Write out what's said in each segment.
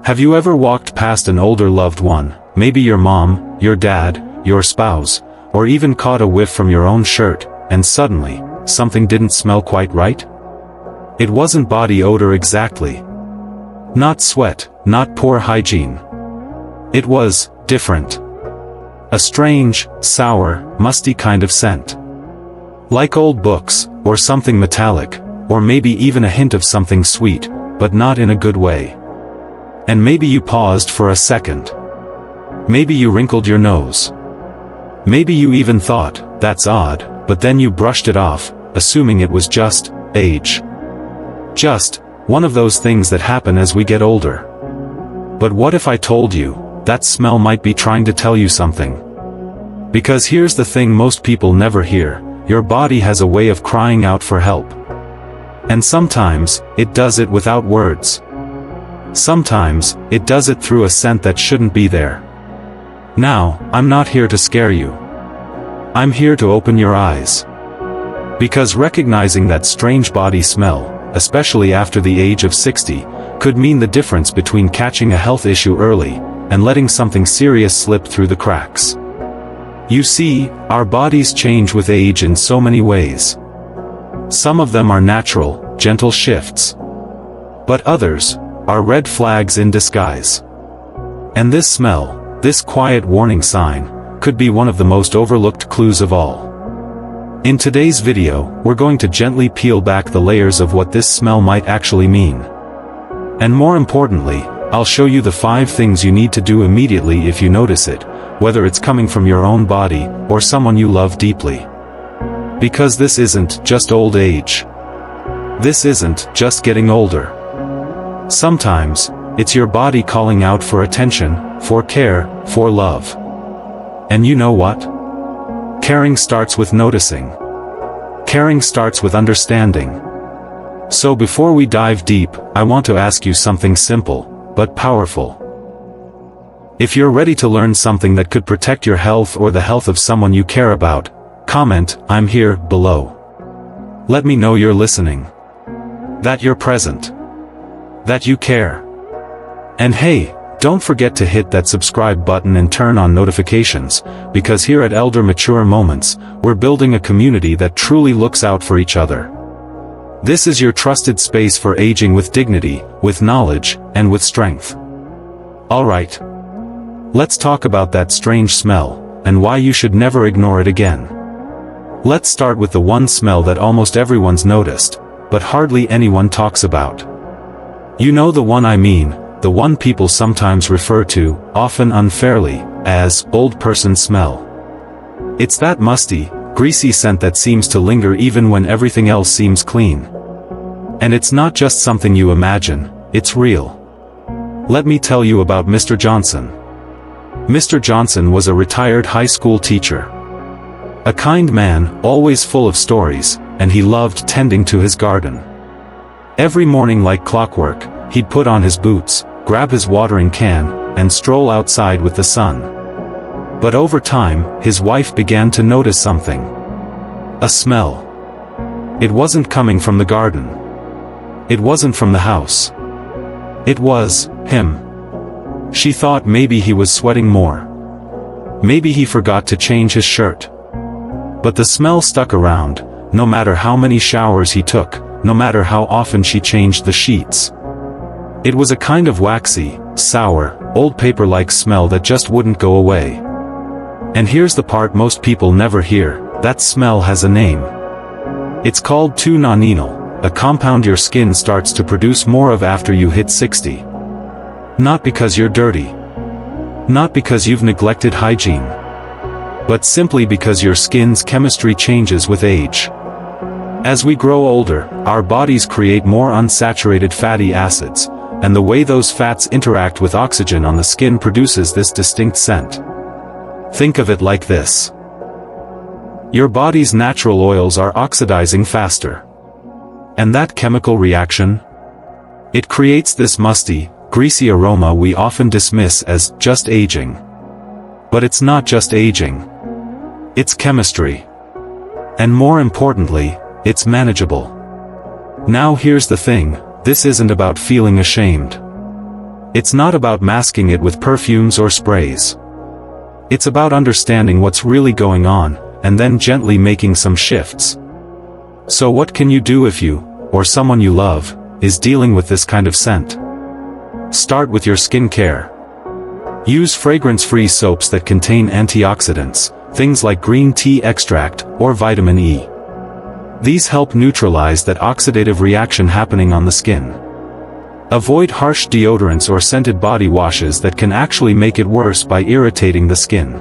Have you ever walked past an older loved one, maybe your mom, your dad, your spouse, or even caught a whiff from your own shirt, and suddenly, something didn't smell quite right? It wasn't body odor exactly. Not sweat, not poor hygiene. It was different. A strange, sour, musty kind of scent. Like old books, or something metallic, or maybe even a hint of something sweet, but not in a good way. And maybe you paused for a second. Maybe you wrinkled your nose. Maybe you even thought, that's odd, but then you brushed it off, assuming it was just age. Just one of those things that happen as we get older. But what if I told you, that smell might be trying to tell you something? Because here's the thing most people never hear, your body has a way of crying out for help. And sometimes, it does it without words. Sometimes, it does it through a scent that shouldn't be there. Now, I'm not here to scare you. I'm here to open your eyes. Because recognizing that strange body smell, especially after the age of 60, could mean the difference between catching a health issue early, and letting something serious slip through the cracks. You see, our bodies change with age in so many ways. Some of them are natural, gentle shifts. But others are red flags in disguise. And this smell, this quiet warning sign, could be one of the most overlooked clues of all. In today's video, we're going to gently peel back the layers of what this smell might actually mean. And more importantly, I'll show you the 5 things you need to do immediately if you notice it, whether it's coming from your own body, or someone you love deeply. Because this isn't just old age. This isn't just getting older. Sometimes, it's your body calling out for attention, for care, for love. And you know what? Caring starts with noticing. Caring starts with understanding. So before we dive deep, I want to ask you something simple, but powerful. If you're ready to learn something that could protect your health or the health of someone you care about, comment, "I'm here," below. Let me know you're listening. That you're present. That you care. And hey, don't forget to hit that subscribe button and turn on notifications, because here at Elder Mature Moments, we're building a community that truly looks out for each other. This is your trusted space for aging with dignity, with knowledge, and with strength. Alright. Let's talk about that strange smell, and why you should never ignore it again. Let's start with the one smell that almost everyone's noticed, but hardly anyone talks about. You know the one I mean, the one people sometimes refer to, often unfairly, as old person smell. It's that musty, greasy scent that seems to linger even when everything else seems clean. And it's not just something you imagine, it's real. Let me tell you about Mr. Johnson. Mr. Johnson was a retired high school teacher. A kind man, always full of stories, and he loved tending to his garden. Every morning like clockwork, he'd put on his boots, grab his watering can, and stroll outside with the sun. But over time, his wife began to notice something. A smell. It wasn't coming from the garden. It wasn't from the house. It was him. She thought maybe he was sweating more. Maybe he forgot to change his shirt. But the smell stuck around, no matter how many showers he took, no matter how often she changed the sheets. It was a kind of waxy, sour, old paper-like smell that just wouldn't go away. And here's the part most people never hear, that smell has a name. It's called 2-nonenal, a compound your skin starts to produce more of after you hit 60. Not because you're dirty. Not because you've neglected hygiene. But simply because your skin's chemistry changes with age. As we grow older, our bodies create more unsaturated fatty acids, and the way those fats interact with oxygen on the skin produces this distinct scent. Think of it like this. Your body's natural oils are oxidizing faster. And that chemical reaction? It creates this musty, greasy aroma we often dismiss as just aging. But it's not just aging. It's chemistry. And more importantly, it's manageable. Now here's the thing, this isn't about feeling ashamed. It's not about masking it with perfumes or sprays. It's about understanding what's really going on, and then gently making some shifts. So what can you do if you, or someone you love, is dealing with this kind of scent? Start with your skin care. Use fragrance-free soaps that contain antioxidants, things like green tea extract or vitamin E. These help neutralize that oxidative reaction happening on the skin. Avoid harsh deodorants or scented body washes that can actually make it worse by irritating the skin.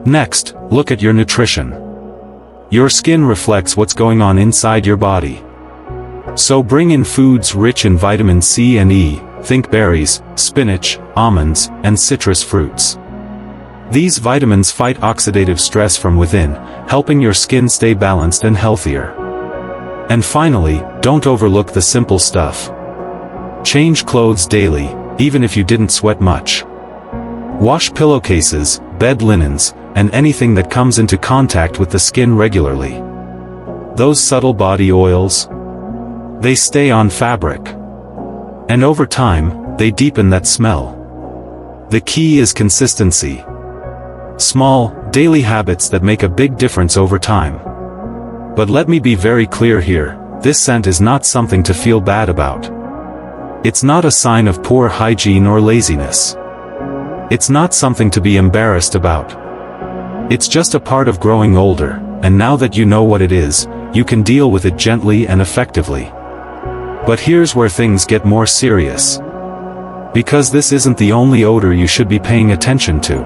Next, look at your nutrition. Your skin reflects what's going on inside your body. So bring in foods rich in vitamin C and E, think berries, spinach, almonds, and citrus fruits. These vitamins fight oxidative stress from within, helping your skin stay balanced and healthier. And finally, don't overlook the simple stuff. Change clothes daily, even if you didn't sweat much. Wash pillowcases, bed linens, and anything that comes into contact with the skin regularly. Those subtle body oils, they stay on fabric. And over time, they deepen that smell. The key is consistency. Small, daily habits that make a big difference over time. But let me be very clear here, this scent is not something to feel bad about. It's not a sign of poor hygiene or laziness. It's not something to be embarrassed about. It's just a part of growing older, and now that you know what it is, you can deal with it gently and effectively. But here's where things get more serious. Because this isn't the only odor you should be paying attention to.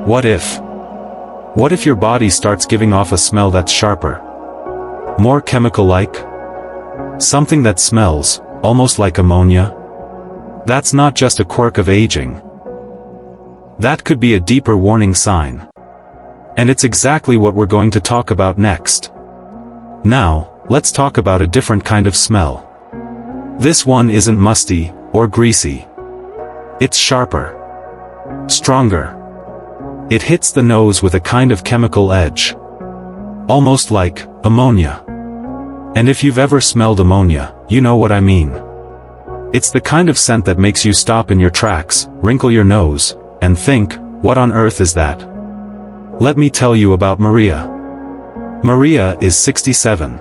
What if your body starts giving off a smell that's sharper? More chemical-like? Something that smells, almost like ammonia? That's not just a quirk of aging. That could be a deeper warning sign. And it's exactly what we're going to talk about next. Now, let's talk about a different kind of smell. This one isn't musty, or greasy. It's sharper. Stronger. It hits the nose with a kind of chemical edge. Almost like ammonia. And if you've ever smelled ammonia, you know what I mean. It's the kind of scent that makes you stop in your tracks, wrinkle your nose, and think, what on earth is that? Let me tell you about Maria. Maria is 67.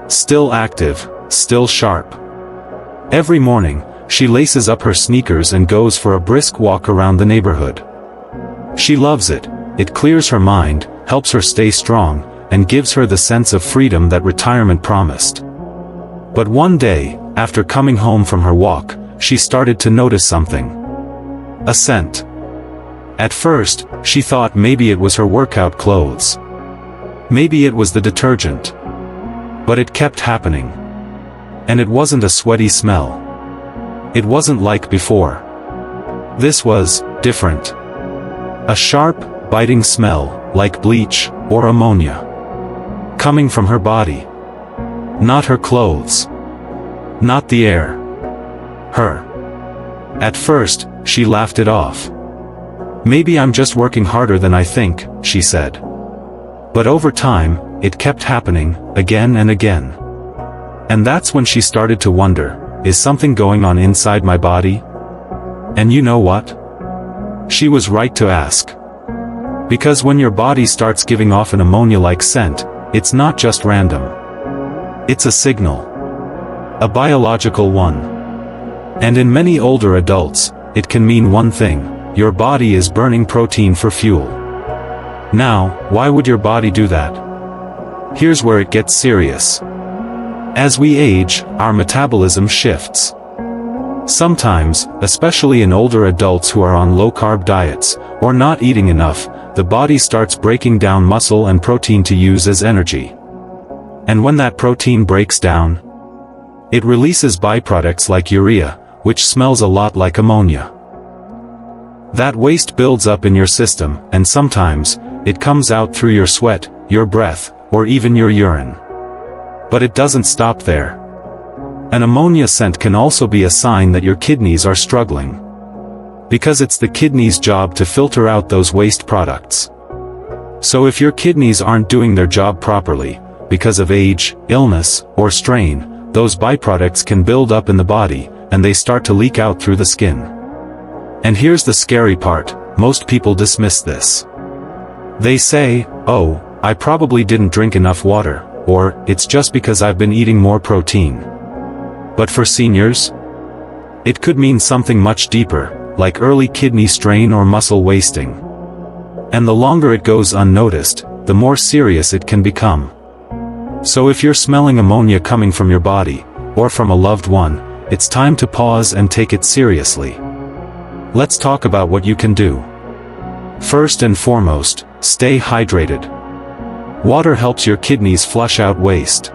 Still active, still sharp. Every morning, she laces up her sneakers and goes for a brisk walk around the neighborhood. She loves it, it clears her mind, helps her stay strong, and gives her the sense of freedom that retirement promised. But one day, after coming home from her walk, she started to notice something. A scent. At first, she thought maybe it was her workout clothes. Maybe it was the detergent. But it kept happening. And it wasn't a sweaty smell. It wasn't like before. This was different. A sharp, biting smell, like bleach, or ammonia. Coming from her body. Not her clothes. Not the air. Her. At first, she laughed it off. Maybe I'm just working harder than I think, she said. But over time, it kept happening, again and again. And that's when she started to wonder, is something going on inside my body? And you know what? She was right to ask. Because when your body starts giving off an ammonia-like scent, it's not just random. It's a signal. A biological one. And in many older adults, it can mean one thing: your body is burning protein for fuel. Now, why would your body do that? Here's where it gets serious. As we age, our metabolism shifts. Sometimes, especially in older adults who are on low-carb diets, or not eating enough, the body starts breaking down muscle and protein to use as energy. And when that protein breaks down, it releases byproducts like urea, which smells a lot like ammonia. That waste builds up in your system, and sometimes, it comes out through your sweat, your breath, or even your urine. But it doesn't stop there. An ammonia scent can also be a sign that your kidneys are struggling. Because it's the kidneys' job to filter out those waste products. So if your kidneys aren't doing their job properly, because of age, illness, or strain, those byproducts can build up in the body, and they start to leak out through the skin. And here's the scary part, most people dismiss this. They say, "Oh, I probably didn't drink enough water," or, "It's just because I've been eating more protein." But for seniors, it could mean something much deeper, like early kidney strain or muscle wasting. And the longer it goes unnoticed, the more serious it can become. So if you're smelling ammonia coming from your body, or from a loved one, it's time to pause and take it seriously. Let's talk about what you can do. First and foremost, stay hydrated. Water helps your kidneys flush out waste.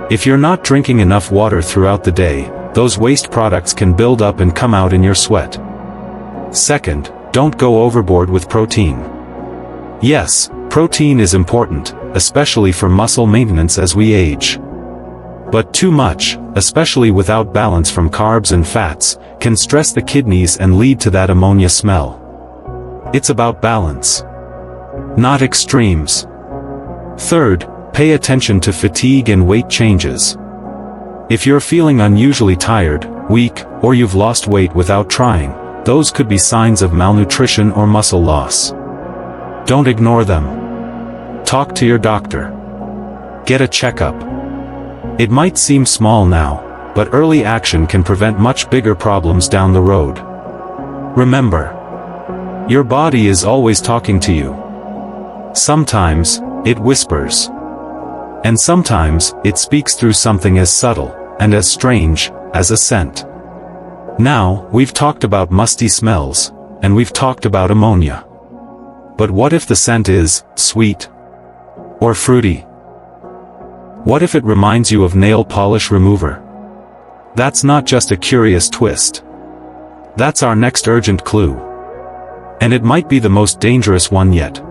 If you're not drinking enough water throughout the day, those waste products can build up and come out in your sweat. Second, don't go overboard with protein. Yes, protein is important, especially for muscle maintenance as we age. But too much, especially without balance from carbs and fats, can stress the kidneys and lead to that ammonia smell. It's about balance, not extremes. Third, pay attention to fatigue and weight changes. If you're feeling unusually tired, weak, or you've lost weight without trying, those could be signs of malnutrition or muscle loss. Don't ignore them. Talk to your doctor. Get a checkup. It might seem small now, but early action can prevent much bigger problems down the road. Remember, your body is always talking to you. Sometimes, it whispers. And sometimes, it speaks through something as subtle, and as strange, as a scent. Now, we've talked about musty smells, and we've talked about ammonia. But what if the scent is sweet? Or fruity? What if it reminds you of nail polish remover? That's not just a curious twist. That's our next urgent clue. And it might be the most dangerous one yet.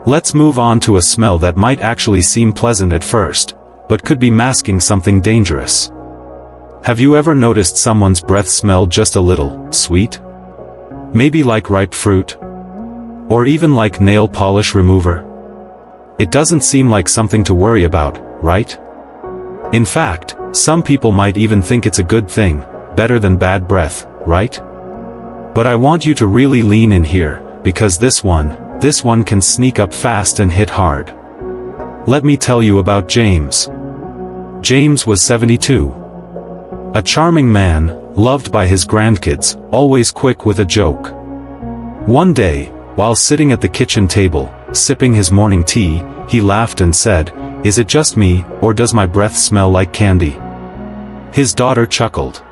Let's move on to a smell that might actually seem pleasant at first, but could be masking something dangerous. Have you ever noticed someone's breath smell just a little sweet? Maybe like ripe fruit? Or even like nail polish remover? It doesn't seem like something to worry about, right? In fact, some people might even think it's a good thing, better than bad breath, right? But I want you to really lean in here, because this one can sneak up fast and hit hard. Let me tell you about James. James was 72. A charming man, loved by his grandkids, always quick with a joke. One day, while sitting at the kitchen table, sipping his morning tea, he laughed and said, "Is it just me, or does my breath smell like candy?" His daughter chuckled.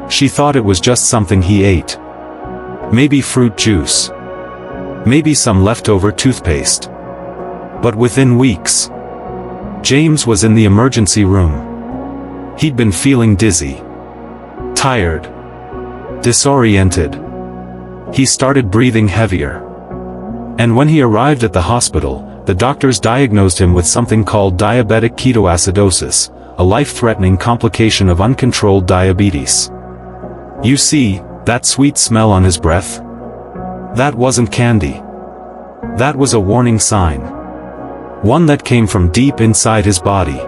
She thought it was just something he ate. Maybe fruit juice. Maybe some leftover toothpaste. But within weeks, James was in the emergency room. He'd been feeling dizzy, tired, disoriented. He started breathing heavier. And when he arrived at the hospital, the doctors diagnosed him with something called diabetic ketoacidosis, a life-threatening complication of uncontrolled diabetes. You see, that sweet smell on his breath? That wasn't candy. That was a warning sign. One that came from deep inside his body.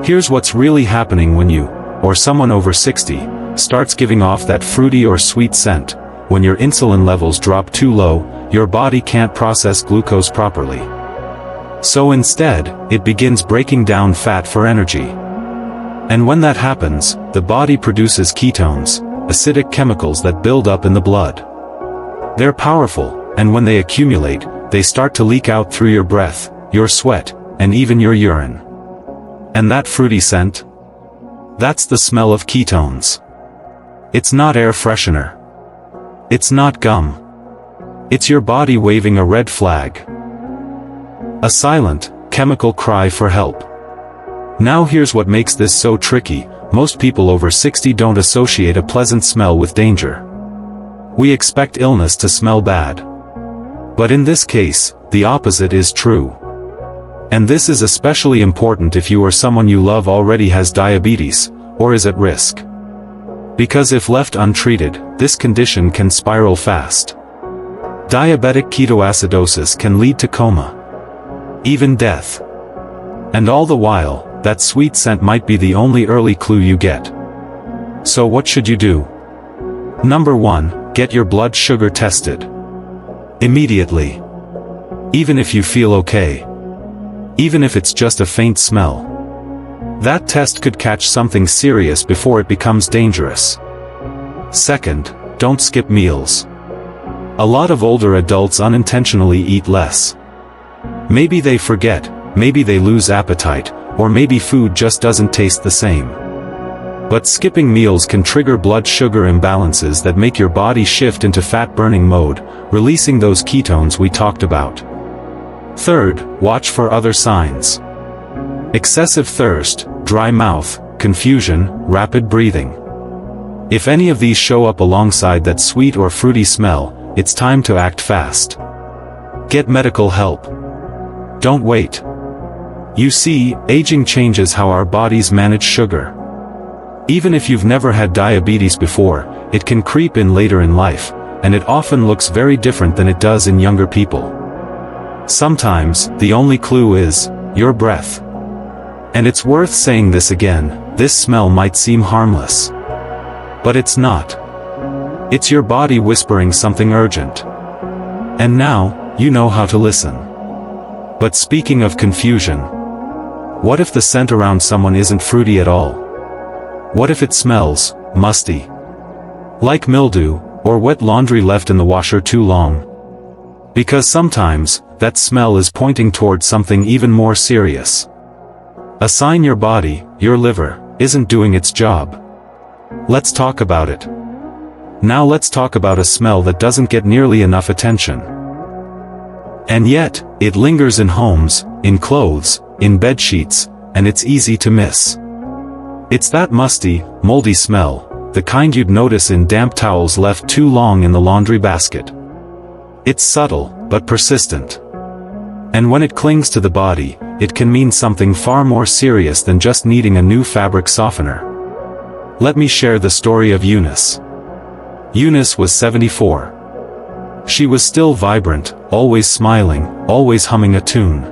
Here's what's really happening when you, or someone over 60, starts giving off that fruity or sweet scent. When your insulin levels drop too low, your body can't process glucose properly. So instead, it begins breaking down fat for energy. And when that happens, the body produces ketones, acidic chemicals that build up in the blood. They're powerful, and when they accumulate, they start to leak out through your breath, your sweat, and even your urine. And that fruity scent? That's the smell of ketones. It's not air freshener. It's not gum. It's your body waving a red flag. A silent, chemical cry for help. Now here's what makes this so tricky. Most people over 60 don't associate a pleasant smell with danger. We expect illness to smell bad. But in this case, the opposite is true. And this is especially important if you or someone you love already has diabetes, or is at risk. Because if left untreated, this condition can spiral fast. Diabetic ketoacidosis can lead to coma, even death. And all the while, that sweet scent might be the only early clue you get. So what should you do? Number 1, get your blood sugar tested. Immediately. Even if you feel okay. Even if it's just a faint smell. That test could catch something serious before it becomes dangerous. Second, don't skip meals. A lot of older adults unintentionally eat less. Maybe they forget, maybe they lose appetite, or maybe food just doesn't taste the same. But skipping meals can trigger blood sugar imbalances that make your body shift into fat-burning mode, releasing those ketones we talked about. Third, watch for other signs. Excessive thirst, dry mouth, confusion, rapid breathing. If any of these show up alongside that sweet or fruity smell, it's time to act fast. Get medical help. Don't wait. You see, aging changes how our bodies manage sugar. Even if you've never had diabetes before, it can creep in later in life, and it often looks very different than it does in younger people. Sometimes, the only clue is your breath. And it's worth saying this again, this smell might seem harmless. But it's not. It's your body whispering something urgent. And now, you know how to listen. But speaking of confusion, what if the scent around someone isn't fruity at all? What if it smells musty? Like mildew, or wet laundry left in the washer too long? Because sometimes, that smell is pointing towards something even more serious. A sign your body, your liver, isn't doing its job. Let's talk about it. Now let's talk about a smell that doesn't get nearly enough attention. And yet, it lingers in homes, in clothes, in bed sheets, and it's easy to miss. It's that musty, moldy smell, the kind you'd notice in damp towels left too long in the laundry basket. It's subtle, but persistent. And when it clings to the body, it can mean something far more serious than just needing a new fabric softener. Let me share the story of Eunice. Eunice was 74. She was still vibrant, always smiling, always humming a tune.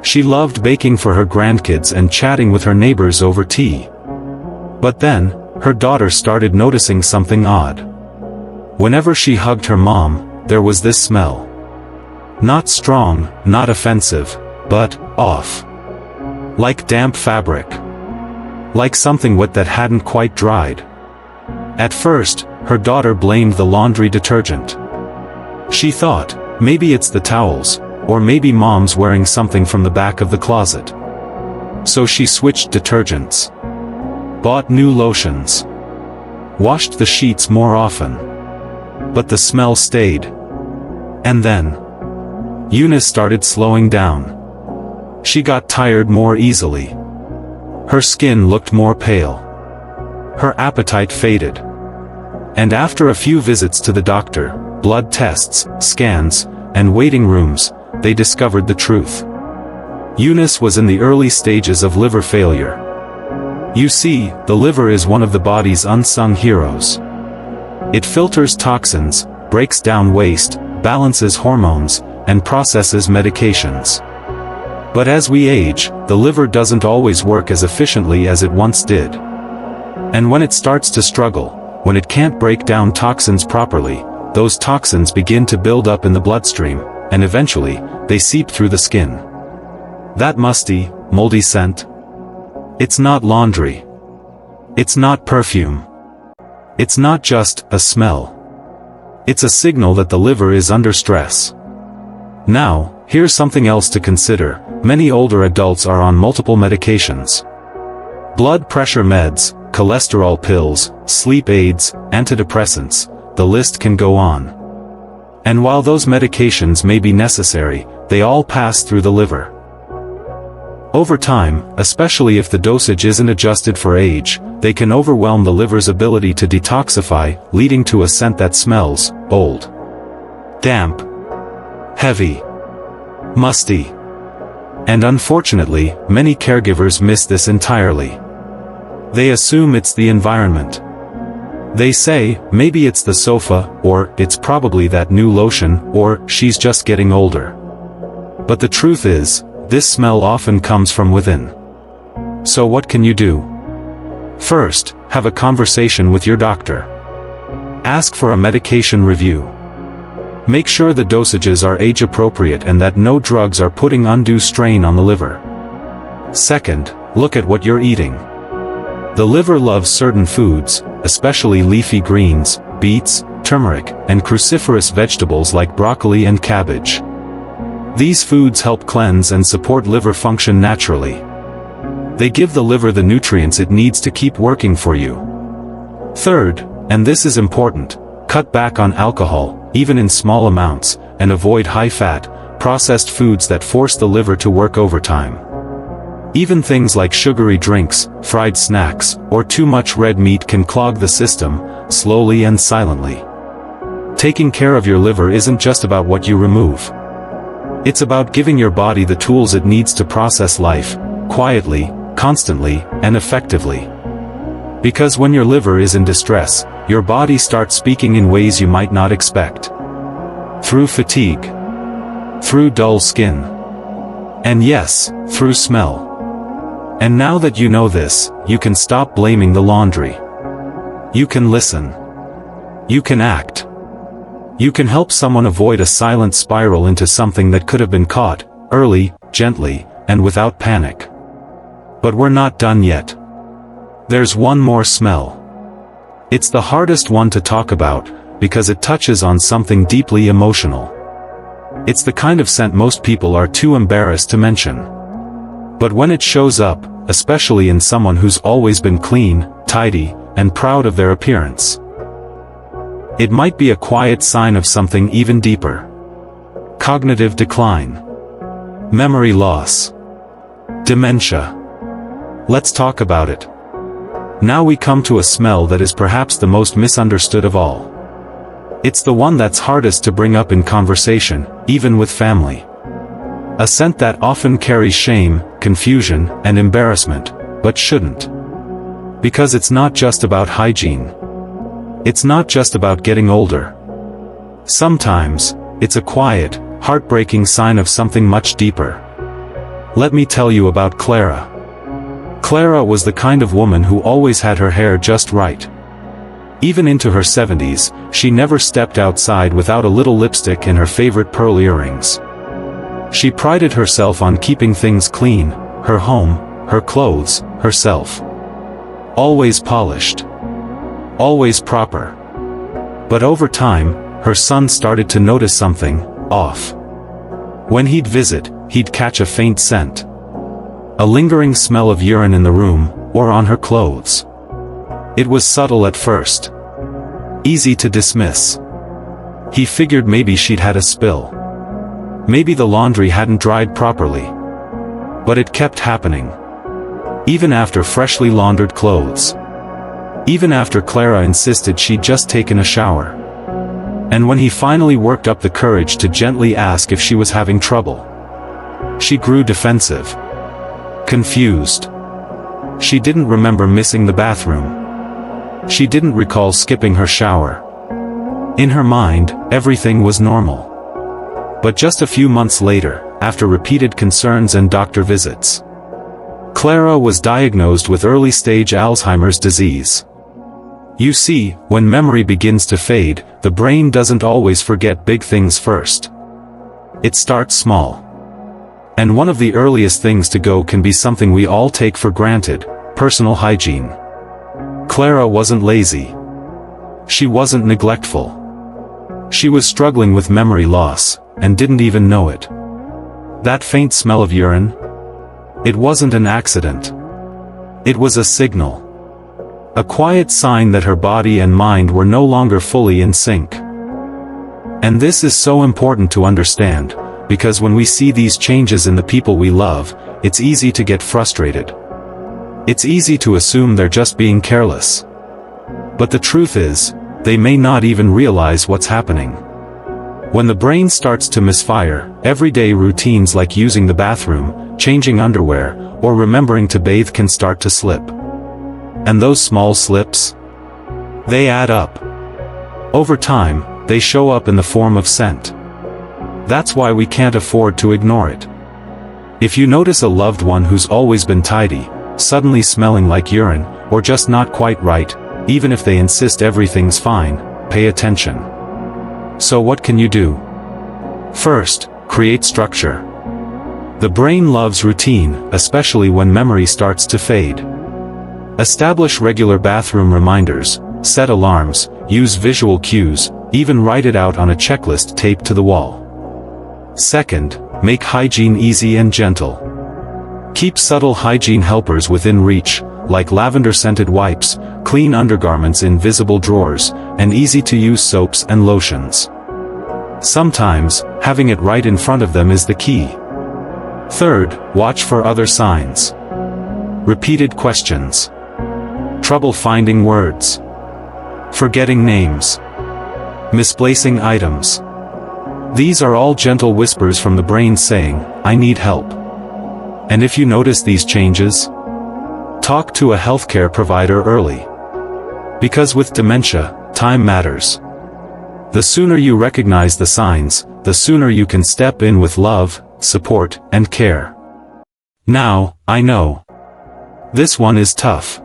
She loved baking for her grandkids and chatting with her neighbors over tea. But then, her daughter started noticing something odd. Whenever she hugged her mom, there was this smell. Not strong, not offensive, but off. Like damp fabric. Like something wet that hadn't quite dried. At first, her daughter blamed the laundry detergent. She thought, maybe it's the towels, or maybe mom's wearing something from the back of the closet. So she switched detergents. Bought new lotions. Washed the sheets more often. But the smell stayed. And then, Eunice started slowing down. She got tired more easily. Her skin looked more pale. Her appetite faded. And after a few visits to the doctor, blood tests, scans, and waiting rooms, they discovered the truth. Eunice was in the early stages of liver failure. You see, the liver is one of the body's unsung heroes. It filters toxins, breaks down waste, balances hormones, and processes medications. But as we age, the liver doesn't always work as efficiently as it once did. And when it starts to struggle, when it can't break down toxins properly, those toxins begin to build up in the bloodstream, and eventually, they seep through the skin. That musty, moldy scent? It's not laundry. It's not perfume. It's not just a smell. It's a signal that the liver is under stress. Now, here's something else to consider. Many older adults are on multiple medications. Blood pressure meds, cholesterol pills, sleep aids, antidepressants, the list can go on. And while those medications may be necessary, they all pass through the liver. Over time, especially if the dosage isn't adjusted for age, they can overwhelm the liver's ability to detoxify, leading to a scent that smells old, damp, heavy, musty. And unfortunately, many caregivers miss this entirely. They assume it's the environment. They say, maybe it's the sofa, or it's probably that new lotion, or she's just getting older. But the truth is, this smell often comes from within. So what can you do? First, have a conversation with your doctor. Ask for a medication review. Make sure the dosages are age-appropriate and that no drugs are putting undue strain on the liver. Second, look at what you're eating. The liver loves certain foods, especially leafy greens, beets, turmeric, and cruciferous vegetables like broccoli and cabbage. These foods help cleanse and support liver function naturally. They give the liver the nutrients it needs to keep working for you. Third, and this is important, cut back on alcohol, even in small amounts, and avoid high-fat, processed foods that force the liver to work overtime. Even things like sugary drinks, fried snacks, or too much red meat can clog the system, slowly and silently. Taking care of your liver isn't just about what you remove. It's about giving your body the tools it needs to process life, quietly, constantly, and effectively. Because when your liver is in distress, your body starts speaking in ways you might not expect. Through fatigue. Through dull skin. And yes, through smell. And now that you know this, you can stop blaming the laundry. You can listen. You can act. You can help someone avoid a silent spiral into something that could have been caught, early, gently, and without panic. But we're not done yet. There's one more smell. It's the hardest one to talk about, because it touches on something deeply emotional. It's the kind of scent most people are too embarrassed to mention. But when it shows up, especially in someone who's always been clean, tidy, and proud of their appearance, it might be a quiet sign of something even deeper. Cognitive decline. Memory loss. Dementia. Let's talk about it. Now we come to a smell that is perhaps the most misunderstood of all. It's the one that's hardest to bring up in conversation, even with family. A scent that often carries shame, confusion, and embarrassment, but shouldn't. Because it's not just about hygiene. It's not just about getting older. Sometimes, it's a quiet, heartbreaking sign of something much deeper. Let me tell you about Clara. Clara was the kind of woman who always had her hair just right. Even into her 70s, she never stepped outside without a little lipstick and her favorite pearl earrings. She prided herself on keeping things clean, her home, her clothes, herself. Always polished. Always proper. But over time, her son started to notice something off. When he'd visit, he'd catch a faint scent. A lingering smell of urine in the room, or on her clothes. It was subtle at first. Easy to dismiss. He figured maybe she'd had a spill. Maybe the laundry hadn't dried properly. But it kept happening. Even after freshly laundered clothes. Even after Clara insisted she'd just taken a shower. And when he finally worked up the courage to gently ask if she was having trouble, she grew defensive. Confused. She didn't remember missing the bathroom. She didn't recall skipping her shower. In her mind, everything was normal. But just a few months later, after repeated concerns and doctor visits, Clara was diagnosed with early-stage Alzheimer's disease. You see, when memory begins to fade, the brain doesn't always forget big things first. It starts small. And one of the earliest things to go can be something we all take for granted: personal hygiene. Clara wasn't lazy. She wasn't neglectful. She was struggling with memory loss, and didn't even know it. That faint smell of urine? It wasn't an accident. It was a signal. A quiet sign that her body and mind were no longer fully in sync. And this is so important to understand, because when we see these changes in the people we love, it's easy to get frustrated. It's easy to assume they're just being careless. But the truth is, they may not even realize what's happening. When the brain starts to misfire, everyday routines like using the bathroom, changing underwear, or remembering to bathe can start to slip. And those small slips? They add up. Over time, they show up in the form of scent. That's why we can't afford to ignore it. If you notice a loved one who's always been tidy, suddenly smelling like urine, or just not quite right, even if they insist everything's fine, pay attention. So what can you do? First, create structure. The brain loves routine, especially when memory starts to fade. Establish regular bathroom reminders, set alarms, use visual cues, even write it out on a checklist taped to the wall. Second, make hygiene easy and gentle. Keep subtle hygiene helpers within reach, like lavender-scented wipes, clean undergarments in visible drawers, and easy-to-use soaps and lotions. Sometimes, having it right in front of them is the key. Third, watch for other signs. Repeated questions. Trouble finding words. Forgetting names. Misplacing items. These are all gentle whispers from the brain saying, I need help. And if you notice these changes, talk to a healthcare provider early. Because with dementia, time matters. The sooner you recognize the signs, the sooner you can step in with love, support, and care. Now, I know. This one is tough.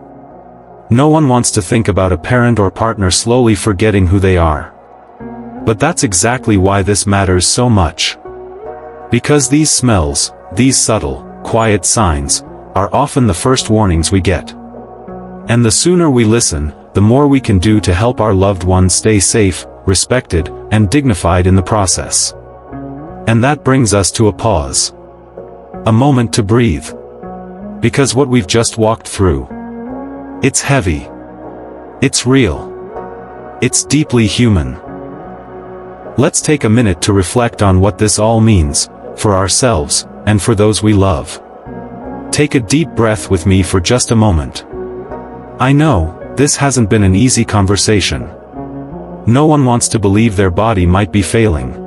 No one wants to think about a parent or partner slowly forgetting who they are. But that's exactly why this matters so much. Because these smells, these subtle, quiet signs, are often the first warnings we get. And the sooner we listen, the more we can do to help our loved ones stay safe, respected, and dignified in the process. And that brings us to a pause. A moment to breathe. Because what we've just walked through, it's heavy. It's real. It's deeply human. Let's take a minute to reflect on what this all means, for ourselves, and for those we love. Take a deep breath with me for just a moment. I know, this hasn't been an easy conversation. No one wants to believe their body might be failing.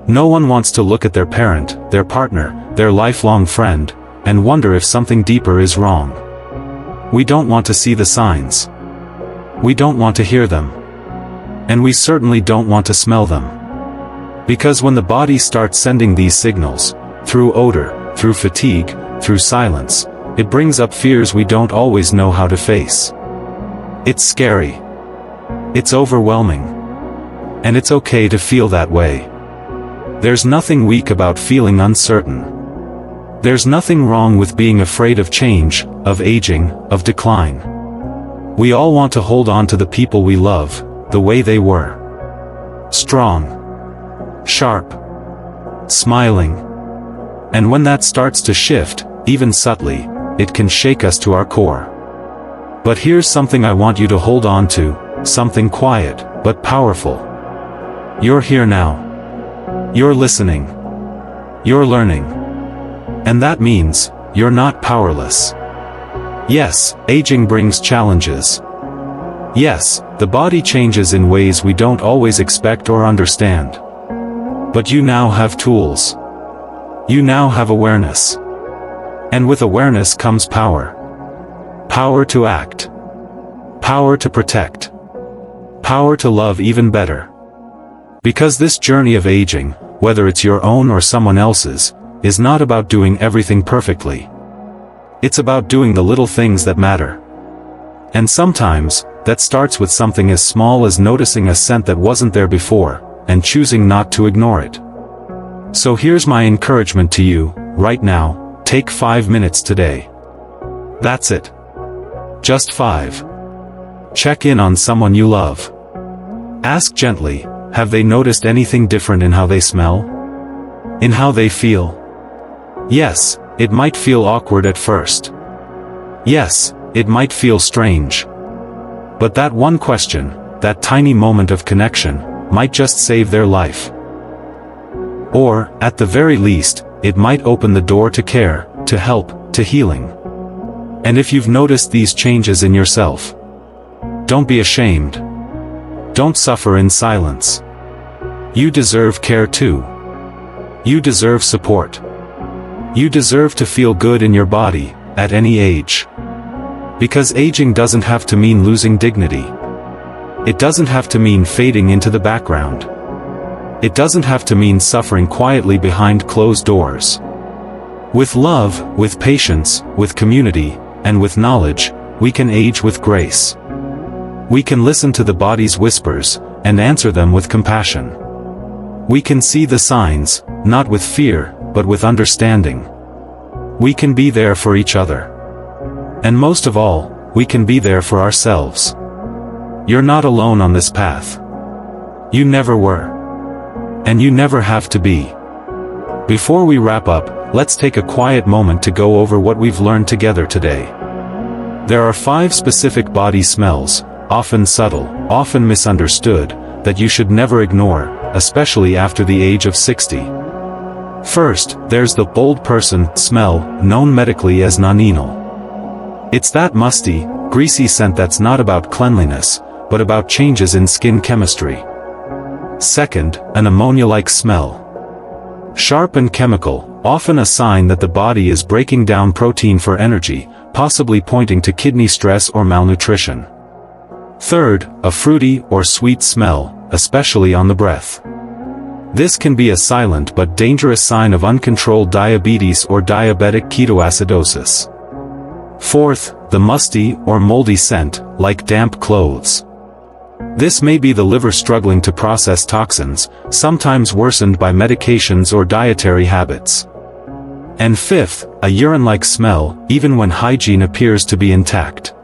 No one wants to look at their parent, their partner, their lifelong friend, and wonder if something deeper is wrong. We don't want to see the signs. We don't want to hear them. And we certainly don't want to smell them. Because when the body starts sending these signals, through odor, through fatigue, through silence, it brings up fears we don't always know how to face. It's scary. It's overwhelming. And it's okay to feel that way. There's nothing weak about feeling uncertain. There's nothing wrong with being afraid of change, of aging, of decline. We all want to hold on to the people we love, the way they were. Strong. Sharp. Smiling. And when that starts to shift, even subtly, it can shake us to our core. But here's something I want you to hold on to, something quiet, but powerful. You're here now. You're listening. You're learning. And that means, you're not powerless. Yes, aging brings challenges. Yes, the body changes in ways we don't always expect or understand. But you now have tools. You now have awareness. And with awareness comes power. Power to act. Power to protect. Power to love even better. Because this journey of aging, whether it's your own or someone else's, is not about doing everything perfectly. It's about doing the little things that matter. And sometimes, that starts with something as small as noticing a scent that wasn't there before, and choosing not to ignore it. So here's my encouragement to you, right now, take 5 minutes today. That's it. Just 5. Check in on someone you love. Ask gently, have they noticed anything different in how they smell? In how they feel? Yes, it might feel awkward at first. Yes, it might feel strange. But that one question, that tiny moment of connection, might just save their life. Or, at the very least, it might open the door to care, to help, to healing. And if you've noticed these changes in yourself, don't be ashamed. Don't suffer in silence. You deserve care too. You deserve support. You deserve to feel good in your body, at any age. Because aging doesn't have to mean losing dignity. It doesn't have to mean fading into the background. It doesn't have to mean suffering quietly behind closed doors. With love, with patience, with community, and with knowledge, we can age with grace. We can listen to the body's whispers, and answer them with compassion. We can see the signs, not with fear, but with understanding. We can be there for each other. And most of all, we can be there for ourselves. You're not alone on this path. You never were. And you never have to be. Before we wrap up, let's take a quiet moment to go over what we've learned together today. There are 5 specific body smells, often subtle, often misunderstood, that you should never ignore, especially after the age of 60. First, there's the bold person smell, known medically as nonenal. It's that musty, greasy scent that's not about cleanliness, but about changes in skin chemistry. Second, an ammonia-like smell. Sharp and chemical, often a sign that the body is breaking down protein for energy, possibly pointing to kidney stress or malnutrition. Third, a fruity or sweet smell, especially on the breath. This can be a silent but dangerous sign of uncontrolled diabetes or diabetic ketoacidosis. Fourth, the musty or moldy scent, like damp clothes. This may be the liver struggling to process toxins, sometimes worsened by medications or dietary habits. And fifth, a urine-like smell, even when hygiene appears to be intact.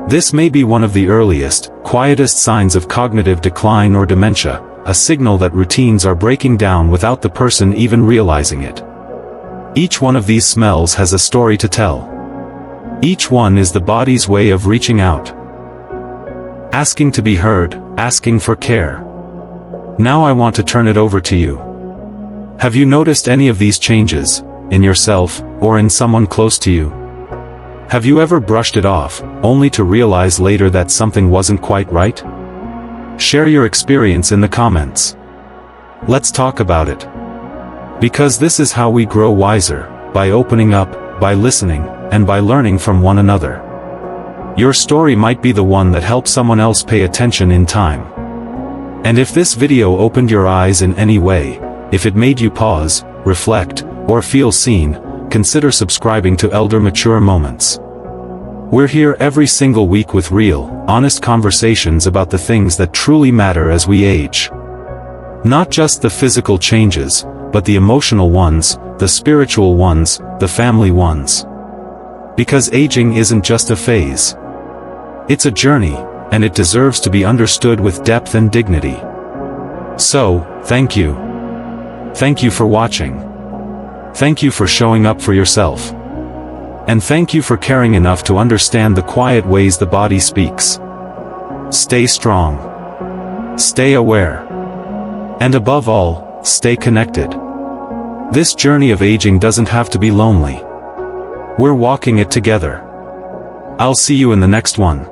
This may be one of the earliest, quietest signs of cognitive decline or dementia, a signal that routines are breaking down without the person even realizing it. Each one of these smells has a story to tell. Each one is the body's way of reaching out. Asking to be heard, asking for care. Now I want to turn it over to you. Have you noticed any of these changes, in yourself, or in someone close to you? Have you ever brushed it off, only to realize later that something wasn't quite right? Share your experience in the comments. Let's talk about it. Because this is how we grow wiser, by opening up, by listening, and by learning from one another. Your story might be the one that helps someone else pay attention in time. And if this video opened your eyes in any way, if it made you pause, reflect, or feel seen, consider subscribing to Elder Mature Moments. We're here every single week with real, honest conversations about the things that truly matter as we age. Not just the physical changes, but the emotional ones, the spiritual ones, the family ones. Because aging isn't just a phase. It's a journey, and it deserves to be understood with depth and dignity. So, thank you. Thank you for watching. Thank you for showing up for yourself. And thank you for caring enough to understand the quiet ways the body speaks. Stay strong. Stay aware. And above all, stay connected. This journey of aging doesn't have to be lonely. We're walking it together. I'll see you in the next one.